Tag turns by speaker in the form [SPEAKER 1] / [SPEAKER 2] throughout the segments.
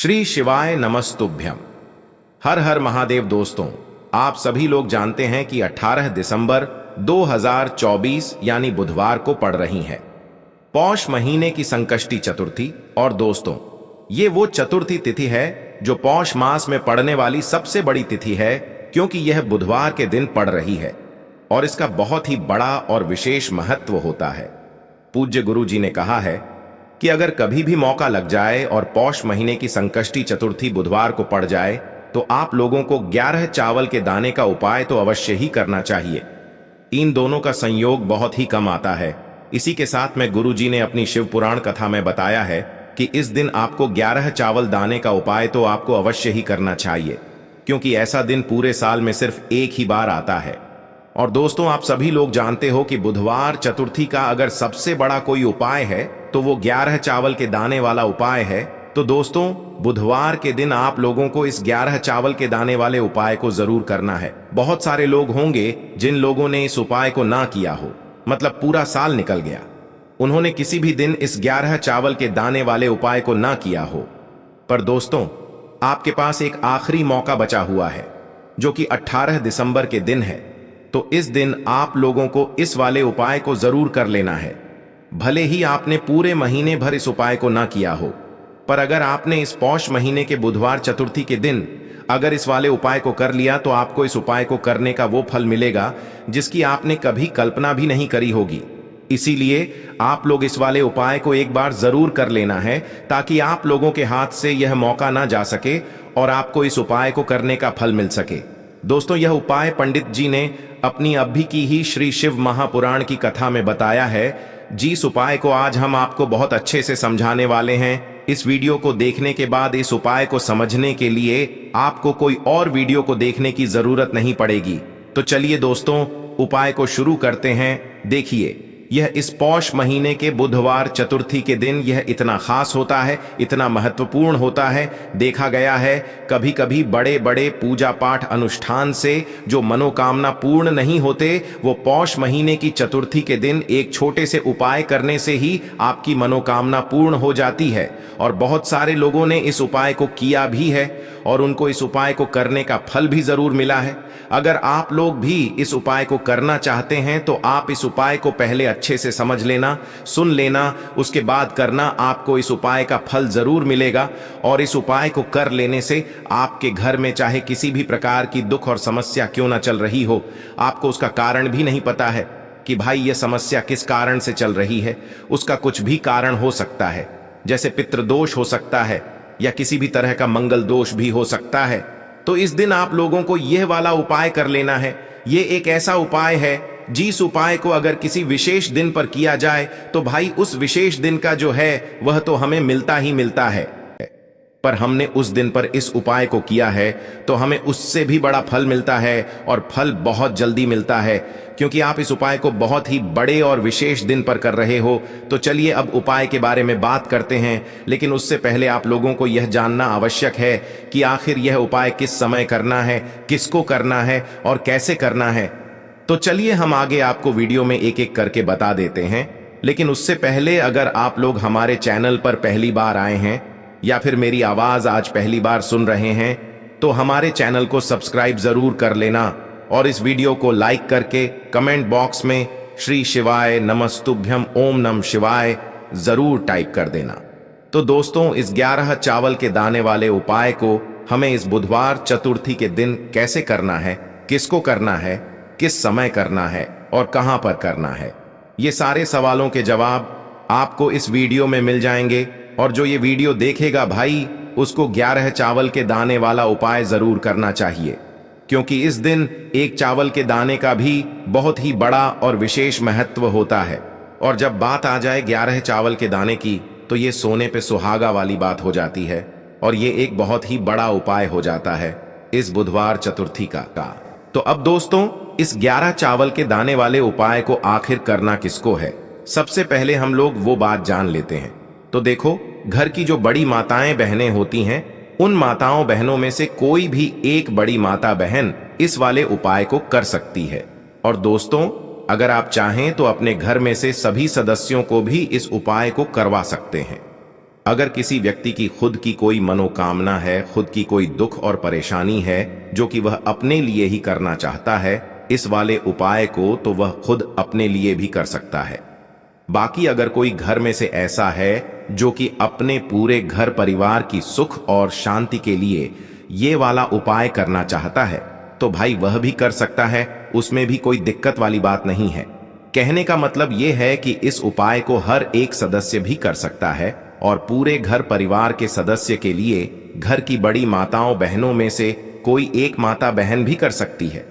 [SPEAKER 1] श्री शिवाय नमस्तुभ्यम। हर हर महादेव। दोस्तों, आप सभी लोग जानते हैं कि 18 दिसंबर 2024 यानी बुधवार को पड़ रही है पौष महीने की संकष्टी चतुर्थी। और दोस्तों, ये वो चतुर्थी तिथि है जो पौष मास में पड़ने वाली सबसे बड़ी तिथि है, क्योंकि यह बुधवार के दिन पड़ रही है और इसका बहुत ही बड़ा और विशेष महत्व होता है। पूज्य गुरु जी ने कहा है कि अगर कभी भी मौका लग जाए और पौष महीने की संकष्टी चतुर्थी बुधवार को पड़ जाए तो आप लोगों को 11 चावल के दाने का उपाय तो अवश्य ही करना चाहिए। इन दोनों का संयोग बहुत ही कम आता है। इसी के साथ में गुरु जी ने अपनी शिव पुराण कथा में बताया है कि इस दिन आपको 11 चावल दाने का उपाय तो आपको अवश्य ही करना चाहिए, क्योंकि ऐसा दिन पूरे साल में सिर्फ एक ही बार आता है। और दोस्तों, आप सभी लोग जानते हो कि बुधवार चतुर्थी का अगर सबसे बड़ा कोई उपाय है तो वो 11 चावल के दाने वाला उपाय है। तो दोस्तों, बुधवार के दिन आप लोगों को इस 11 चावल के दाने वाले उपाय को जरूर करना है। बहुत सारे लोग होंगे जिन लोगों ने इस उपाय को ना किया हो, मतलब पूरा साल निकल गया, उन्होंने किसी भी दिन इस 11 चावल के दाने वाले उपाय को ना किया हो। पर दोस्तों, आपके पास एक आखिरी मौका बचा हुआ है जो कि 18 दिसंबर के दिन है। तो इस दिन आप लोगों को इस वाले उपाय को जरूर कर लेना है। भले ही आपने पूरे महीने भर इस उपाय को ना किया हो, पर अगर आपने इस पौष महीने के बुधवार चतुर्थी के दिन अगर इस वाले उपाय को कर लिया तो आपको इस उपाय को करने का वो फल मिलेगा जिसकी आपने कभी कल्पना भी नहीं करी होगी। इसीलिए आप लोग इस वाले उपाय को एक बार जरूर कर लेना है, ताकि आप लोगों के हाथ से यह मौका ना जा सके और आपको इस उपाय को करने का फल मिल सके। दोस्तों, यह उपाय पंडित जी ने अपनी अभी की ही श्री शिव महापुराण की कथा में बताया है। जिस उपाय को आज हम आपको बहुत अच्छे से समझाने वाले हैं, इस वीडियो को देखने के बाद इस उपाय को समझने के लिए आपको कोई और वीडियो को देखने की जरूरत नहीं पड़ेगी। तो चलिए दोस्तों, उपाय को शुरू करते हैं। देखिए, यह इस पौष महीने के बुधवार चतुर्थी के दिन यह इतना खास होता है, इतना महत्वपूर्ण होता है। देखा गया है कभी कभी बड़े बड़े पूजा पाठ अनुष्ठान से जो मनोकामना पूर्ण नहीं होते, वो पौष महीने की चतुर्थी के दिन एक छोटे से उपाय करने से ही आपकी मनोकामना पूर्ण हो जाती है। और बहुत सारे लोगों ने इस उपाय को किया भी है और उनको इस उपाय को करने का फल भी जरूर मिला है। अगर आप लोग भी इस उपाय को करना चाहते हैं तो आप इस उपाय को पहले अच्छे से समझ लेना, सुन लेना, उसके बाद करना। आपको इस उपाय का फल जरूर मिलेगा। और इस उपाय को कर लेने से आपके घर में चाहे किसी भी प्रकार की दुख और समस्या क्यों ना चल रही हो, आपको उसका कारण भी नहीं पता है कि भाई ये समस्या किस कारण से चल रही है, उसका कुछ भी कारण हो सकता है। जैसे पितृदोष हो सकता है या किसी भी तरह का मंगल दोष भी हो सकता है। तो इस दिन आप लोगों को यह वाला उपाय कर लेना है। ये एक ऐसा उपाय है जिस उपाय को अगर किसी विशेष दिन पर किया जाए तो भाई उस विशेष दिन का जो है वह तो हमें मिलता ही मिलता है। पर हमने उस दिन पर इस उपाय को किया है तो हमें उससे भी बड़ा फल मिलता है, और फल बहुत जल्दी मिलता है, क्योंकि आप इस उपाय को बहुत ही बड़े और विशेष दिन पर कर रहे हो। तो चलिए अब उपाय के बारे में बात करते हैं, लेकिन उससे पहले आप लोगों को यह जानना आवश्यक है कि आखिर यह उपाय किस समय करना है, किसको करना है और कैसे करना है। तो चलिए हम आगे आपको वीडियो में एक एक करके बता देते हैं। लेकिन उससे पहले अगर आप लोग हमारे चैनल पर पहली बार आए हैं या फिर मेरी आवाज आज पहली बार सुन रहे हैं, तो हमारे चैनल को सब्सक्राइब जरूर कर लेना और इस वीडियो को लाइक करके कमेंट बॉक्स में श्री शिवाय नमस्तुभ्यम ओम नमः शिवाय जरूर टाइप कर देना। तो दोस्तों, इस 11 चावल के दाने वाले उपाय को हमें इस बुधवार चतुर्थी के दिन कैसे करना है, किसको करना है, किस समय करना है और कहां पर करना है, ये सारे सवालों के जवाब आपको इस वीडियो में मिल जाएंगे। और जो ये वीडियो देखेगा भाई, उसको 11 चावल के दाने वाला उपाय जरूर करना चाहिए, क्योंकि इस दिन एक चावल के दाने का भी बहुत ही बड़ा और विशेष महत्व होता है। और जब बात आ जाए 11 चावल के दाने की, तो ये सोने पे सुहागा वाली बात हो जाती है और ये एक बहुत ही बड़ा उपाय हो जाता है इस बुधवार चतुर्थी का। तो अब दोस्तों, इस 11 चावल के दाने वाले उपाय को आखिर करना किसको है, सबसे पहले हम लोग वो बात जान लेते हैं। तो देखो, घर की जो बड़ी माताएं बहनें होती हैं, उन माताओं बहनों में से कोई भी एक बड़ी माता बहन इस वाले उपाय को कर सकती है। और दोस्तों, अगर आप चाहें तो अपने घर में से सभी सदस्यों को भी इस उपाय को करवा सकते हैं। अगर किसी व्यक्ति की खुद की कोई मनोकामना है, खुद की कोई दुख और परेशानी है जो कि वह अपने लिए ही करना चाहता है, इस वाले उपाय को तो वह खुद अपने लिए भी कर सकता है। बाकी अगर कोई घर में से ऐसा है जो कि अपने पूरे घर परिवार की सुख और शांति के लिए ये वाला उपाय करना चाहता है, तो भाई वह भी कर सकता है, उसमें भी कोई दिक्कत वाली बात नहीं है। कहने का मतलब ये है कि इस उपाय को हर एक सदस्य भी कर सकता है और पूरे घर परिवार के सदस्य के लिए घर की बड़ी माताओं बहनों में से कोई एक माता बहन भी कर सकती है।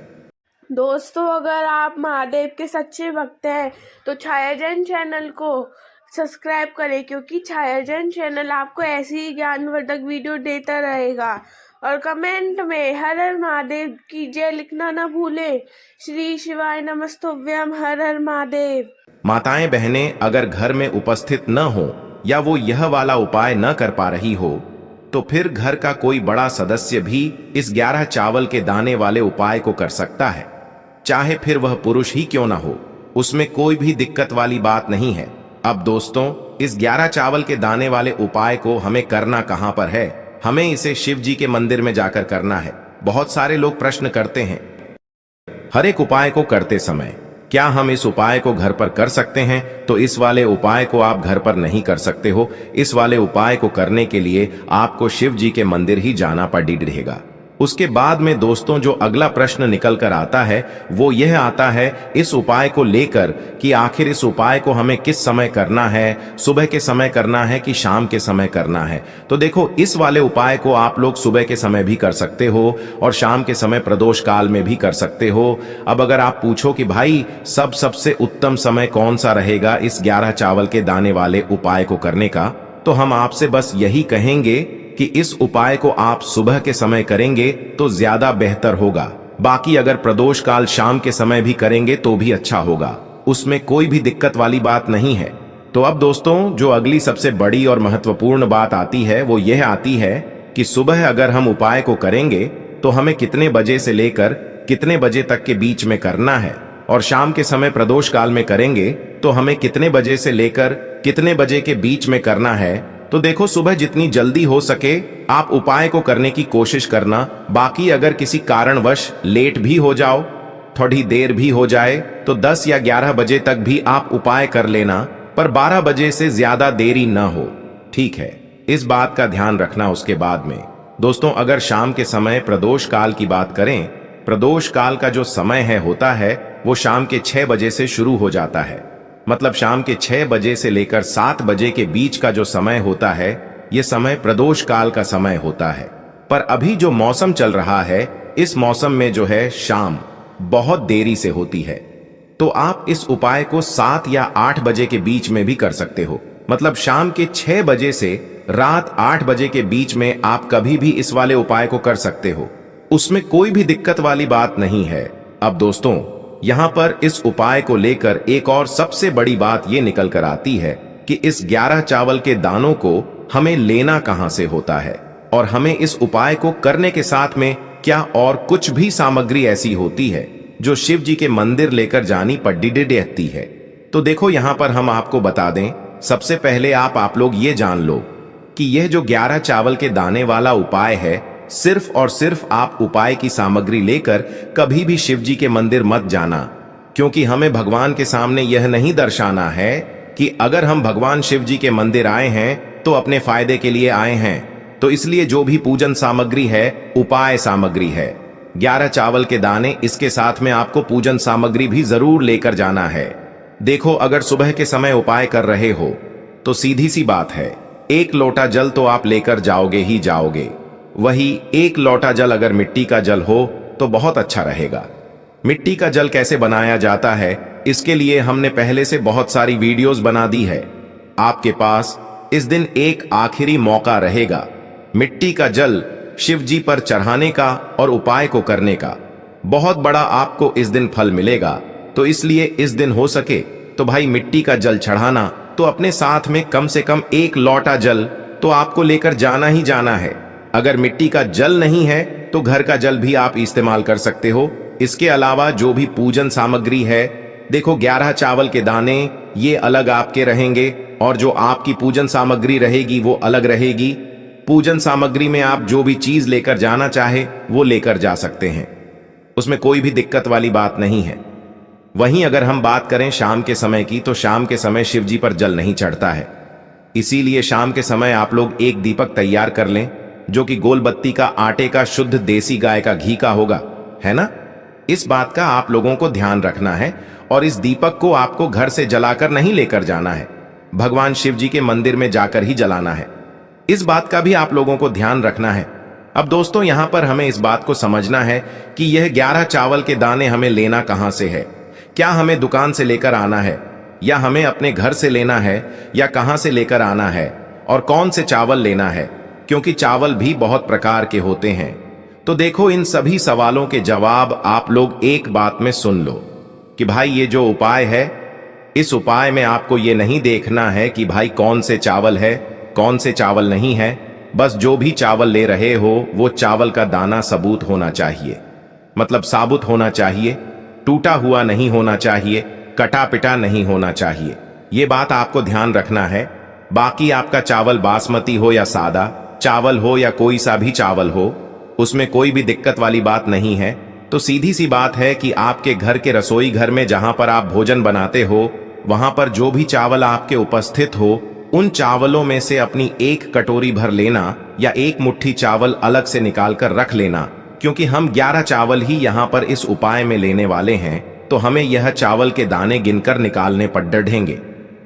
[SPEAKER 2] दोस्तों, अगर आप महादेव के सच्चे भक्त हैं तो छायाजन चैनल को सब्सक्राइब करें, क्योंकि छायाजन चैनल आपको ऐसी ही ज्ञानवर्धक वीडियो देता रहेगा। और कमेंट में हर हर महादेव की जय लिखना न भूलें। श्री शिवाय नमस्तुभ्यम। हर हर महादेव।
[SPEAKER 1] माताएं बहनें अगर घर में उपस्थित न हो या वो यह वाला उपाय न कर पा रही हो, तो फिर घर का कोई बड़ा सदस्य भी इस 11 चावल के दाने वाले उपाय को कर सकता है, चाहे फिर वह पुरुष ही क्यों ना हो, उसमें कोई भी दिक्कत वाली बात नहीं है। अब दोस्तों, इस 11 चावल के दाने वाले उपाय को हमें करना कहां पर है? हमें इसे शिव जी के मंदिर में जाकर करना है। बहुत सारे लोग प्रश्न करते हैं, हर एक उपाय को करते समय क्या हम इस उपाय को घर पर कर सकते हैं? तो इस वाले उपाय को आप घर पर नहीं कर सकते हो। इस वाले उपाय को करने के लिए आपको शिव जी के मंदिर ही जाना पड़ेगा। उसके बाद में दोस्तों जो अगला प्रश्न निकल कर आता है वो यह आता है इस उपाय को लेकर कि आखिर इस उपाय को हमें किस समय करना है, सुबह के समय करना है कि शाम के समय करना है। तो देखो, इस वाले उपाय को आप लोग सुबह के समय भी कर सकते हो और शाम के समय प्रदोष काल में भी कर सकते हो। अब अगर आप पूछो कि भाई सबसे उत्तम समय कौन सा रहेगा इस 11 चावल के दाने वाले उपाय को करने का, तो हम आपसे बस यही कहेंगे कि इस उपाय को आप सुबह के समय करेंगे तो ज्यादा बेहतर होगा। बाकी अगर प्रदोष काल शाम के समय भी करेंगे तो भी अच्छा होगा, उसमें कोई भी दिक्कत वाली बात नहीं है। तो अब दोस्तों जो अगली सबसे बड़ी और महत्वपूर्ण बात आती है वो यह आती है कि सुबह अगर हम उपाय को करेंगे तो हमें कितने बजे से लेकर कितने बजे तक के बीच में करना है, और शाम के समय प्रदोष काल में करेंगे तो हमें कितने बजे से लेकर कितने बजे के बीच में करना है। तो देखो, सुबह जितनी जल्दी हो सके आप उपाय को करने की कोशिश करना। बाकी अगर किसी कारणवश लेट भी हो जाओ, थोड़ी देर भी हो जाए, तो 10 या 11 बजे तक भी आप उपाय कर लेना, पर 12 बजे से ज्यादा देरी न हो, ठीक है? इस बात का ध्यान रखना। उसके बाद में दोस्तों अगर शाम के समय प्रदोष काल की बात करें, प्रदोष काल का जो समय है होता है वो शाम के 6 बजे से शुरू हो जाता है। मतलब शाम के 6 बजे से लेकर 7 बजे के बीच का जो समय होता है ये समय प्रदोष काल का समय होता है। पर अभी जो मौसम चल रहा है इस मौसम में जो है शाम बहुत देरी से होती है, तो आप इस उपाय को 7 या 8 बजे के बीच में भी कर सकते हो। मतलब शाम के 6 बजे से रात 8 बजे के बीच में आप कभी भी इस वाले उपाय को कर सकते हो, उसमें कोई भी दिक्कत वाली बात नहीं है। अब दोस्तों यहां पर इस उपाय को लेकर एक और सबसे बड़ी बात यह निकल कर आती है कि इस 11 चावल के दानों को हमें लेना कहां से होता है, और हमें इस उपाय को करने के साथ में क्या और कुछ भी सामग्री ऐसी होती है जो शिव जी के मंदिर लेकर जानी पड़ती है। तो देखो यहां पर हम आपको बता दें, सबसे पहले आप लोग ये जान लो कि यह जो 11 चावल के दाने वाला उपाय है, सिर्फ और सिर्फ आप उपाय की सामग्री लेकर कभी भी शिव जी के मंदिर मत जाना, क्योंकि हमें भगवान के सामने यह नहीं दर्शाना है कि अगर हम भगवान शिव जी के मंदिर आए हैं तो अपने फायदे के लिए आए हैं। तो इसलिए जो भी पूजन सामग्री है उपाय सामग्री है, 11 चावल के दाने, इसके साथ में आपको पूजन सामग्री भी जरूर लेकर जाना है। देखो अगर सुबह के समय उपाय कर रहे हो तो सीधी सी बात है, 1 लोटा जल तो आप लेकर जाओगे ही जाओगे। वही 1 लोटा जल अगर मिट्टी का जल हो तो बहुत अच्छा रहेगा। मिट्टी का जल कैसे बनाया जाता है इसके लिए हमने पहले से बहुत सारी वीडियोस बना दी है। आपके पास इस दिन एक आखिरी मौका रहेगा मिट्टी का जल शिव जी पर चढ़ाने का और उपाय को करने का। बहुत बड़ा आपको इस दिन फल मिलेगा। तो इसलिए इस दिन हो सके तो भाई मिट्टी का जल चढ़ाना, तो अपने साथ में कम से कम 1 लोटा जल तो आपको लेकर जाना ही जाना है। अगर मिट्टी का जल नहीं है तो घर का जल भी आप इस्तेमाल कर सकते हो। इसके अलावा जो भी पूजन सामग्री है देखो 11 चावल के दाने ये अलग आपके रहेंगे और जो आपकी पूजन सामग्री रहेगी वो अलग रहेगी। पूजन सामग्री में आप जो भी चीज लेकर जाना चाहे वो लेकर जा सकते हैं, उसमें कोई भी दिक्कत वाली बात नहीं है। वहीं अगर हम बात करें शाम के समय की, तो शाम के समय शिव जी पर जल नहीं चढ़ता है, इसीलिए शाम के समय आप लोग एक दीपक तैयार कर लें जो कि गोल बत्ती का, आटे का, शुद्ध देसी गाय का घी का होगा, है ना। इस बात का आप लोगों को ध्यान रखना है और इस दीपक को आपको घर से जलाकर नहीं लेकर जाना है, भगवान शिव जी के मंदिर में जाकर ही जलाना है। इस बात का भी आप लोगों को ध्यान रखना है। अब दोस्तों यहां पर हमें इस बात को समझना है कि यह 11 चावल के दाने हमें लेना कहां से है। क्या हमें दुकान से लेकर आना है या हमें अपने घर से लेना है या कहां से लेकर आना है और कौन से चावल लेना है, क्योंकि चावल भी बहुत प्रकार के होते हैं। तो देखो इन सभी सवालों के जवाब आप लोग एक बात में सुन लो कि भाई ये जो उपाय है, इस उपाय में आपको ये नहीं देखना है कि भाई कौन से चावल है कौन से चावल नहीं है। बस जो भी चावल ले रहे हो वो चावल का दाना सबूत होना चाहिए, मतलब साबुत होना चाहिए, टूटा हुआ नहीं होना चाहिए, कटा पिटा नहीं होना चाहिए। ये बात आपको ध्यान रखना है। बाकी आपका चावल बासमती हो या सादा चावल हो या कोई सा भी चावल हो, उसमें कोई भी दिक्कत वाली बात नहीं है। तो सीधी सी बात है कि आपके घर के रसोई घर में जहां पर आप भोजन बनाते हो, वहां पर जो भी चावल आपके उपस्थित हो, उन चावलों में से अपनी एक कटोरी भर लेना या एक मुट्ठी चावल अलग से निकाल कर रख लेना, क्योंकि हम 11 चावल ही यहाँ पर इस उपाय में लेने वाले हैं, तो हमें यह चावल के दाने गिनकर निकालने पर डढ़ेंगे।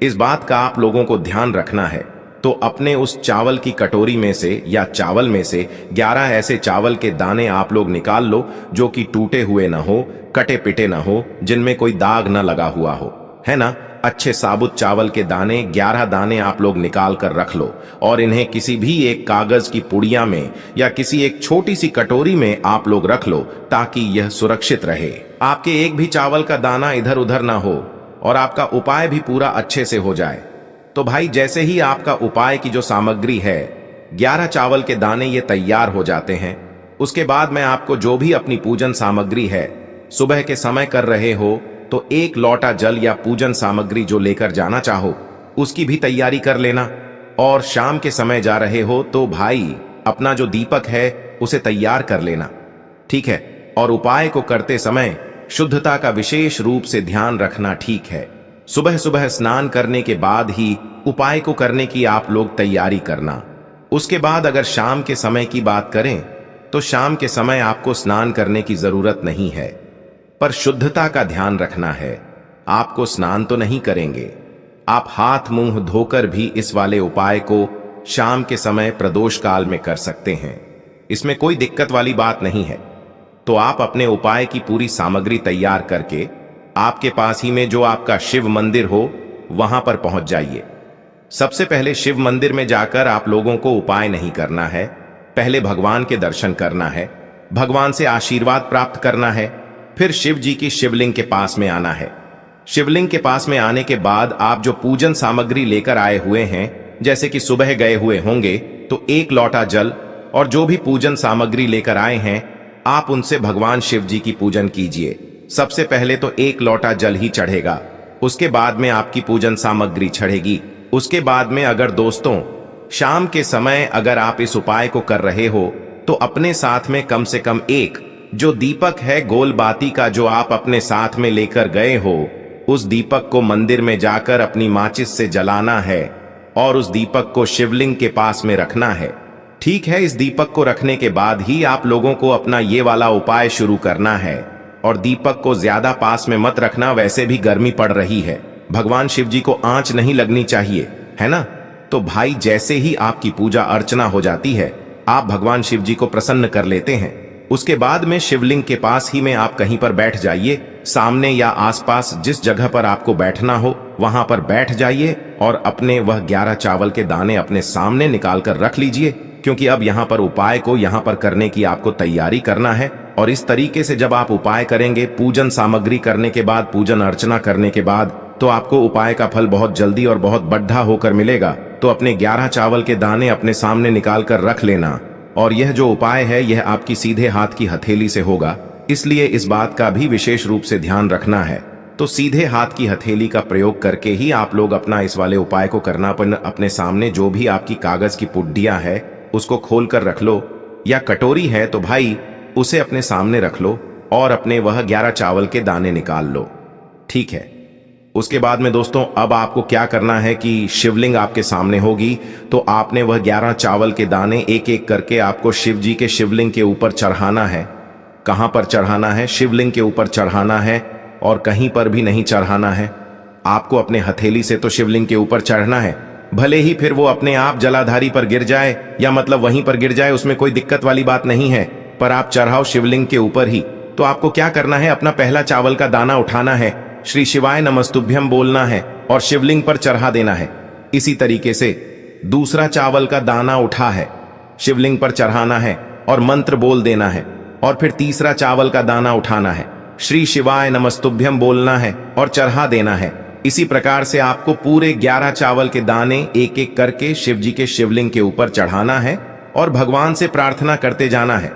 [SPEAKER 1] इस बात का आप लोगों को ध्यान रखना है। तो अपने उस चावल की कटोरी में से या चावल में से 11 ऐसे चावल के दाने आप लोग निकाल लो जो कि टूटे हुए ना हो, कटे पिटे ना हो, जिनमें कोई दाग ना लगा हुआ हो, है ना। अच्छे साबुत चावल के दाने 11 दाने आप लोग निकाल कर रख लो और इन्हें किसी भी एक कागज की पुड़िया में या किसी एक छोटी सी कटोरी में आप लोग रख लो, ताकि यह सुरक्षित रहे। आपके एक भी चावल का दाना इधर उधर ना हो और आपका उपाय भी पूरा अच्छे से हो जाए। तो भाई जैसे ही आपका उपाय की जो सामग्री है 11 चावल के दाने ये तैयार हो जाते हैं, उसके बाद मैं आपको जो भी अपनी पूजन सामग्री है सुबह के समय कर रहे हो, तो एक लोटा जल या पूजन सामग्री जो लेकर जाना चाहो उसकी भी तैयारी कर लेना। और शाम के समय जा रहे हो तो भाई अपना जो दीपक है उसे तैयार कर लेना, ठीक है। और उपाय को करते समय शुद्धता का विशेष रूप से ध्यान रखना, ठीक है। सुबह सुबह स्नान करने के बाद ही उपाय को करने की आप लोग तैयारी करना। उसके बाद अगर शाम के समय की बात करें तो शाम के समय आपको स्नान करने की जरूरत नहीं है, पर शुद्धता का ध्यान रखना है। आपको स्नान तो नहीं करेंगे, आप हाथ मुंह धोकर भी इस वाले उपाय को शाम के समय प्रदोष काल में कर सकते हैं, इसमें कोई दिक्कत वाली बात नहीं है। तो आप अपने उपाय की पूरी सामग्री तैयार करके आपके पास ही में जो आपका शिव मंदिर हो वहां पर पहुंच जाइए। सबसे पहले शिव मंदिर में जाकर आप लोगों को उपाय नहीं करना है, पहले भगवान के दर्शन करना है, भगवान से आशीर्वाद प्राप्त करना है, फिर शिव जी की शिवलिंग के पास में आना है। शिवलिंग के पास में आने के बाद आप जो पूजन सामग्री लेकर आए हुए हैं, जैसे कि सुबह गए हुए होंगे तो एक लोटा जल और जो भी पूजन सामग्री लेकर आए हैं आप उनसे भगवान शिव जी की पूजन कीजिए। सबसे पहले तो एक लोटा जल ही चढ़ेगा, उसके बाद में आपकी पूजन सामग्री चढ़ेगी। उसके बाद में अगर दोस्तों शाम के समय अगर आप इस उपाय को कर रहे हो तो अपने साथ में कम से कम एक जो दीपक है गोल बाती का जो आप अपने साथ में लेकर गए हो, उस दीपक को मंदिर में जाकर अपनी माचिस से जलाना है और उस दीपक को शिवलिंग के पास में रखना है, ठीक है। इस दीपक को रखने के बाद ही आप लोगों को अपना ये वाला उपाय शुरू करना है। और दीपक को ज्यादा पास में मत रखना, वैसे भी गर्मी पड़ रही है, भगवान शिव जी को आंच नहीं लगनी चाहिए, है ना। तो भाई जैसे ही आपकी पूजा अर्चना हो जाती है आप भगवान शिव जी को प्रसन्न कर लेते हैं। उसके बाद में शिवलिंग के पास ही में आप कहीं पर बैठ जाइए, सामने या आसपास जिस जगह पर आपको बैठना हो वहां पर बैठ जाइए और अपने वह 11 चावल के दाने अपने सामने निकाल कर रख लीजिए, क्योंकि अब यहाँ पर उपाय को यहाँ पर करने की आपको तैयारी करना है। और इस तरीके से जब आप उपाय करेंगे, पूजन सामग्री करने के बाद, पूजन अर्चना करने के बाद, तो आपको उपाय का फल बहुत जल्दी और बहुत बढ़ा होकर मिलेगा। तो अपने 11 चावल के दाने अपने सामने निकाल कर रख लेना। और यह जो उपाय है यह आपकी सीधे हाथ की हथेली से होगा, इसलिए इस बात का भी विशेष रूप से ध्यान रखना है। तो सीधे हाथ की हथेली का प्रयोग करके ही आप लोग अपना इस वाले उपाय को करना। पर अपने सामने जो भी आपकी कागज की पुड्डियां है उसको खोल कर रख लो, या कटोरी है तो भाई उसे अपने सामने रख लो और अपने वह 11 चावल के दाने निकाल लो। ठीक है। उसके बाद में दोस्तों अब आपको क्या करना है कि शिवलिंग आपके सामने होगी, तो आपने वह 11 चावल के दाने एक एक करके आपको शिव जी के शिवलिंग के ऊपर चढ़ाना है। कहां पर चढ़ाना है? शिवलिंग के ऊपर चढ़ाना है, और कहीं पर भी नहीं चढ़ाना है। आपको अपने हथेली से तो शिवलिंग के ऊपर चढ़ना है, भले ही फिर वो अपने आप जलाधारी पर गिर जाए या मतलब वहीं पर गिर जाए, उसमें कोई दिक्कत वाली बात नहीं है, पर आप चढ़ाओ शिवलिंग के ऊपर ही। तो आपको क्या करना है, अपना पहला चावल का दाना उठाना है, श्री शिवाय नमस्तुभ्यम बोलना है और शिवलिंग पर चढ़ा देना है। इसी तरीके से दूसरा चावल का दाना उठा है, शिवलिंग पर चढ़ाना है और मंत्र बोल देना है, और फिर तीसरा चावल का दाना उठाना है, श्री शिवाय नमस्तुभ्यम बोलना है और चढ़ा देना है। इसी प्रकार से आपको पूरे 11 चावल के दाने एक एक करके शिव जी के शिवलिंग के ऊपर चढ़ाना है और भगवान से प्रार्थना करते जाना है।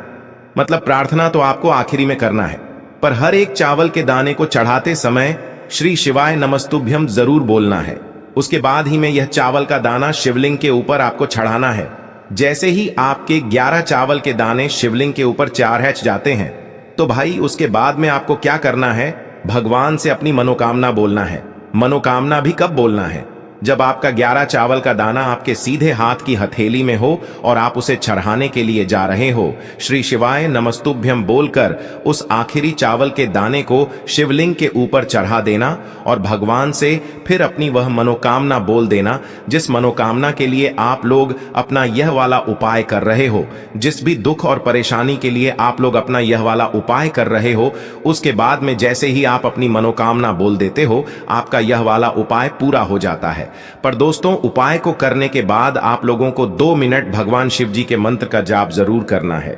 [SPEAKER 1] मतलब प्रार्थना तो आपको आखिरी में करना है, पर हर एक चावल के दाने को चढ़ाते समय श्री शिवाय नमस्तुभ्यम जरूर बोलना है। उसके बाद ही में यह चावल का दाना शिवलिंग के ऊपर आपको चढ़ाना है। जैसे ही आपके 11 चावल के दाने शिवलिंग के ऊपर चारहच जाते हैं, तो भाई उसके बाद में आपको क्या करना है, भगवान से अपनी मनोकामना बोलना है। मनोकामना भी कब बोलना है? जब आपका 11 चावल का दाना आपके सीधे हाथ की हथेली में हो और आप उसे चढ़ाने के लिए जा रहे हो। श्री शिवाय नमस्तुभ्यम बोलकर उस आखिरी चावल के दाने को शिवलिंग के ऊपर चढ़ा देना और भगवान से फिर अपनी वह मनोकामना बोल देना, जिस मनोकामना के लिए आप लोग अपना यह वाला उपाय कर रहे हो, जिस भी दुख और परेशानी के लिए आप लोग अपना यह वाला उपाय कर रहे हो। उसके बाद में जैसे ही आप अपनी मनोकामना बोल देते हो, आपका यह वाला उपाय पूरा हो जाता है। पर दोस्तों, उपाय को करने के बाद आप लोगों को 2 मिनट भगवान शिव जी के मंत्र का जाप जरूर करना है,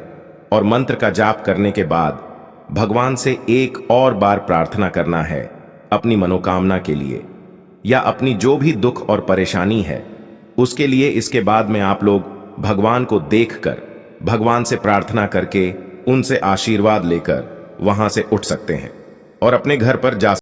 [SPEAKER 1] और मंत्र का जाप करने के बाद भगवान से एक और बार प्रार्थना करना है अपनी मनोकामना के लिए, या अपनी जो भी दुख और परेशानी है उसके लिए। इसके बाद में आप लोग भगवान को देखकर, भगवान से प्रार्थना करके, उनसे आशीर्वाद लेकर वहां से उठ सकते हैं और अपने घर पर जा